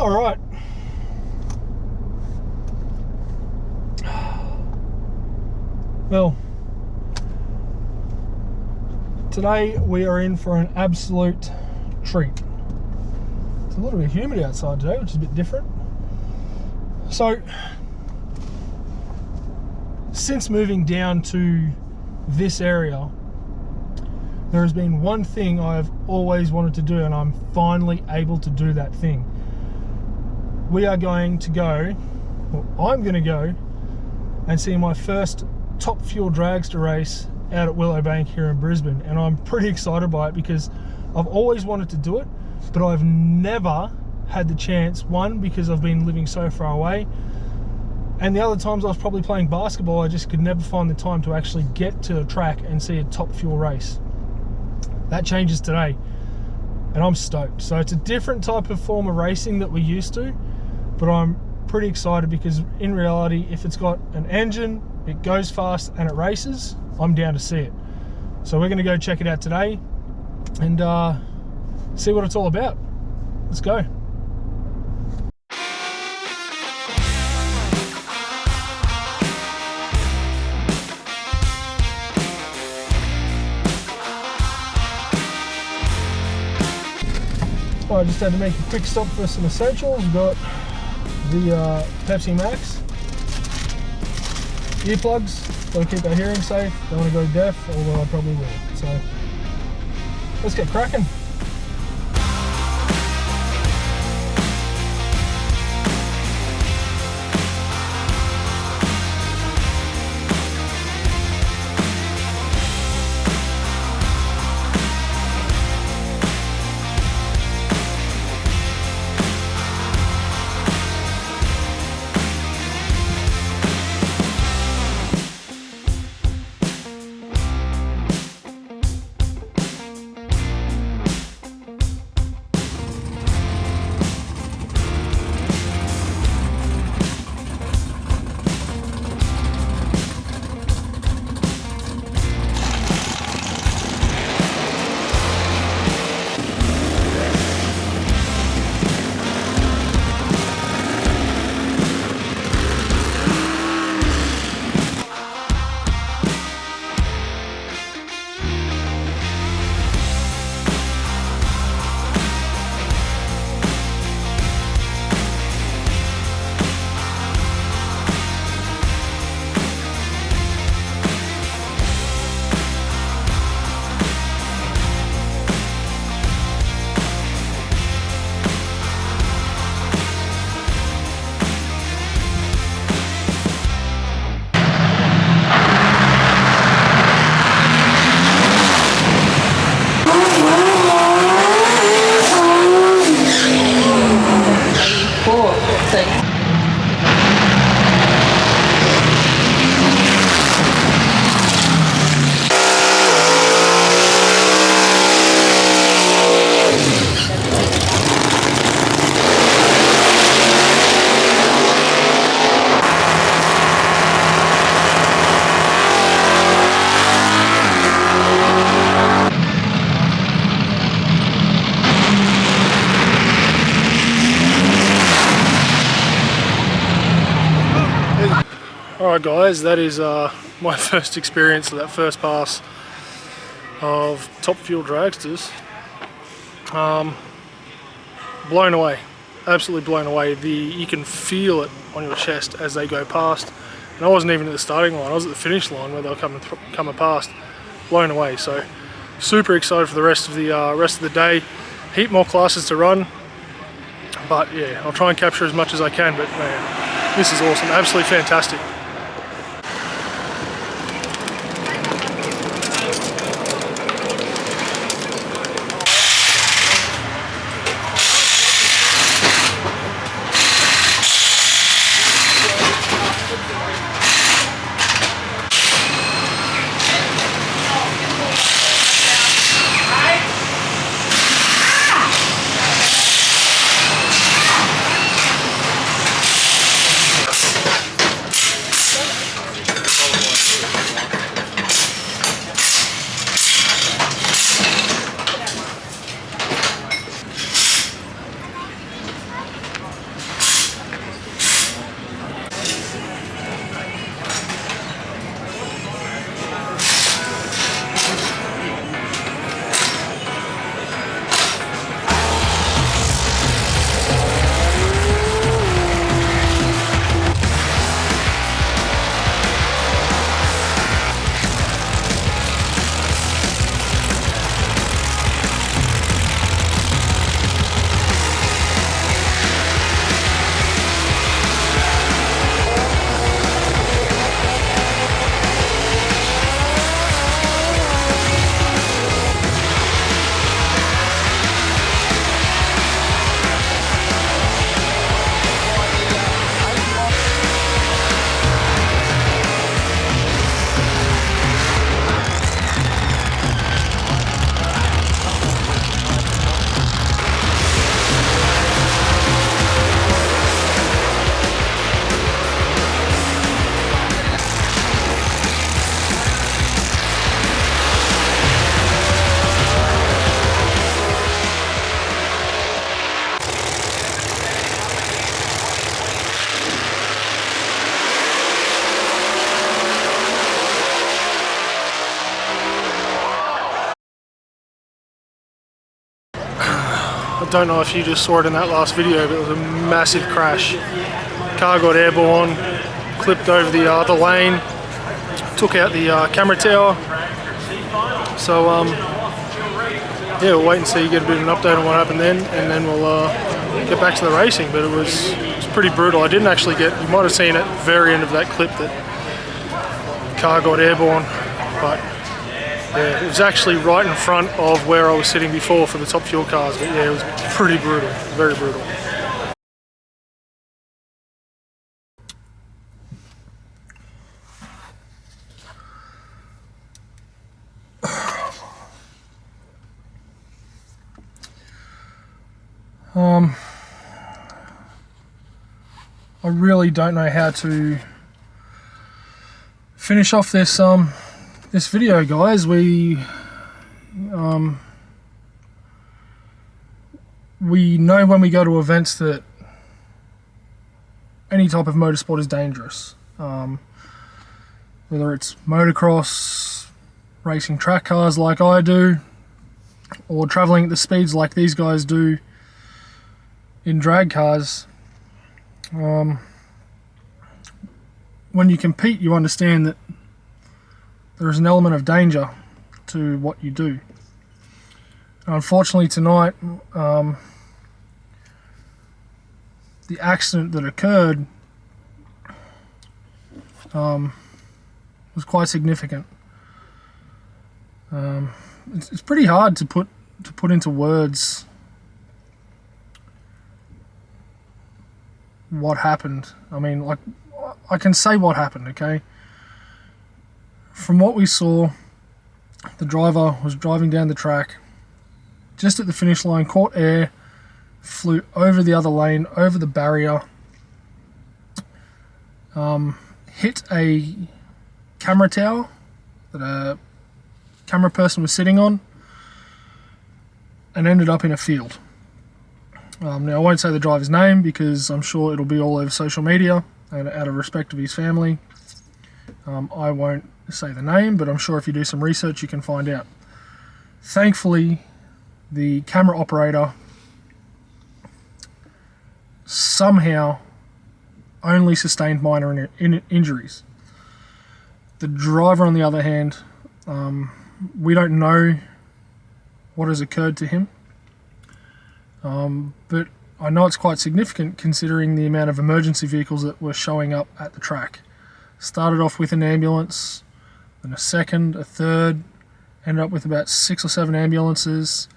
All right. Well, today we are in for an absolute treat. It's a little bit humid outside today, which is a bit different. So, since moving down to this area, there has been one thing I've always wanted to do, and I'm finally able to do that thing. We are going to go, well, I'm going to go and see my first Top Fuel Dragster race out at Willowbank here in Brisbane, and I'm pretty excited by it because I've always wanted to do it, but I've never had the chance. One, because I've been living so far away, and the other times I was probably playing basketball, I just could never find the time to actually get to a track and see a Top Fuel race. That changes today, and I'm stoked. So it's a different type of form of racing that we're used to, but I'm pretty excited because in reality, if it's got an engine, it goes fast and it races, I'm down to see it. So we're going to go check it out today and see what it's all about. Let's go. I just had to make a quick stop for some essentials. We've got the Pepsi Max, earplugs, got to keep our hearing safe, don't want to go deaf, although I probably will. So let's get cracking. Alright guys, that is my first experience of that first pass of Top Fuel Dragsters. Blown away, absolutely blown away. You can feel it on your chest as they go past, and I wasn't even at the starting line, I was at the finish line where they were coming past. Blown away. So super excited for the rest of the day. Heap more classes to run, but yeah, I'll try and capture as much as I can. But man, this is awesome, absolutely fantastic. I don't know if you just saw it in that last video, but it was a massive crash. Car got airborne, clipped over the other lane, took out the camera tower. So yeah, we'll wait and see, get a bit of an update on what happened then, and then we'll get back to the racing. But it was pretty brutal. I didn't actually get, you might have seen at the very end of that clip that the car got airborne, but yeah, it was actually right in front of where I was sitting before for the top fuel cars. But yeah, it was pretty brutal, very brutal. I really don't know how to finish off this this video, guys. We know when we go to events that any type of motorsport is dangerous, whether it's motocross, racing track cars like I do, or traveling at the speeds like these guys do in drag cars. When you compete, you understand that there is an element of danger to what you do. Unfortunately tonight, the accident that occurred was quite significant. It's pretty hard to put into words what happened. I mean, like, I can say what happened, okay? From what we saw, the driver was driving down the track, just at the finish line, caught air, flew over the other lane, over the barrier, hit a camera tower that a camera person was sitting on, and ended up in a field. Now, I won't say the driver's name because I'm sure it'll be all over social media, and out of respect of his family, I won't say the name, but I'm sure if you do some research you can find out. Thankfully, the camera operator somehow only sustained minor injuries. The driver, on the other hand, we don't know what has occurred to him, but I know it's quite significant considering the amount of emergency vehicles that were showing up at the track. Started off with an ambulance, then a second, a third, ended up with about 6 or 7 ambulances.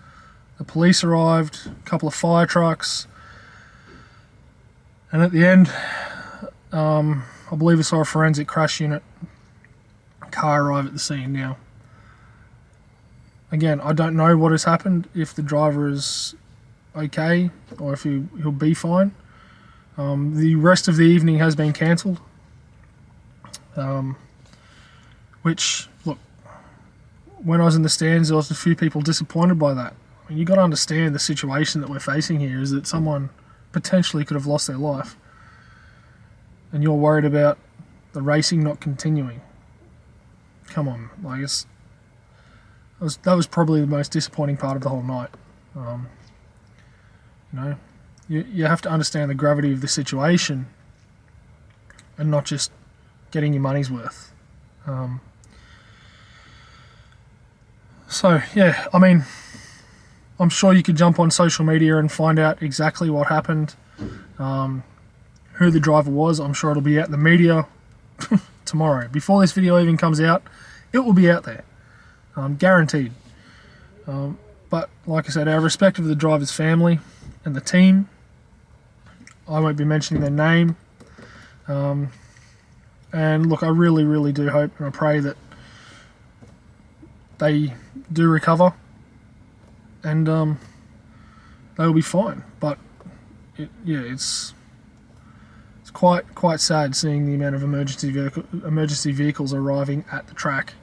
The police arrived, a couple of fire trucks, and at the end, I believe I saw a forensic crash unit car arrive at the scene. Now, again, I don't know what has happened, if the driver is okay or if he'll be fine. The rest of the evening has been cancelled, which, look, when I was in the stands, there was a few people disappointed by that. I mean, you got to understand the situation that we're facing here is that someone potentially could have lost their life, and you're worried about the racing not continuing. Come on, like, that was probably the most disappointing part of the whole night. You know, you have to understand the gravity of the situation and not just getting your money's worth. So yeah, I mean, I'm sure you could jump on social media and find out exactly what happened, who the driver was. I'm sure it'll be out in the media tomorrow. Before this video even comes out, it will be out there, guaranteed. But like I said, out of respect of the driver's family and the team, I won't be mentioning their name. And look, I really, really do hope and I pray that they do recover and they'll be fine. But it's quite sad seeing the amount of emergency vehicles arriving at the track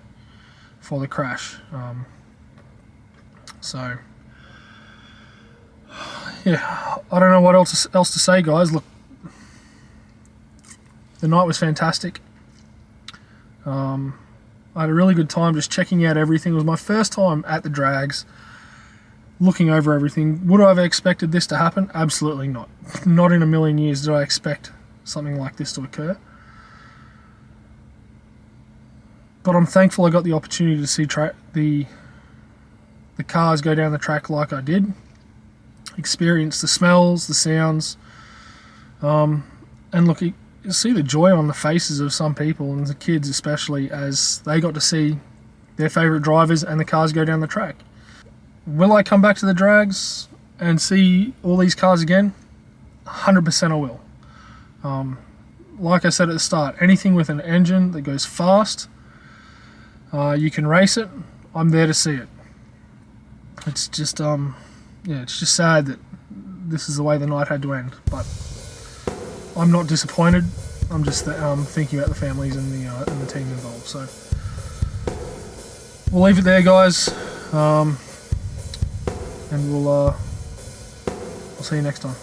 for the crash. So yeah, I don't know what else to say, guys. Look, the night was fantastic. I had a really good time just checking out everything. It was my first time at the drags. looking over everything, would I have expected this to happen? Absolutely not. Not in a million years did I expect something like this to occur. But I'm thankful I got the opportunity to see the cars go down the track like I did. Experience the smells, the sounds, and look, you see the joy on the faces of some people, and the kids especially, as they got to see their favourite drivers and the cars go down the track. Will I come back to the drags and see all these cars again? 100% I will. Like I said at the start, anything with an engine that goes fast, you can race it, I'm there to see it. It's just, it's just sad that this is the way the night had to end, but I'm not disappointed. I'm just thinking about the families and the team involved. So we'll leave it there, guys, and we'll see you next time.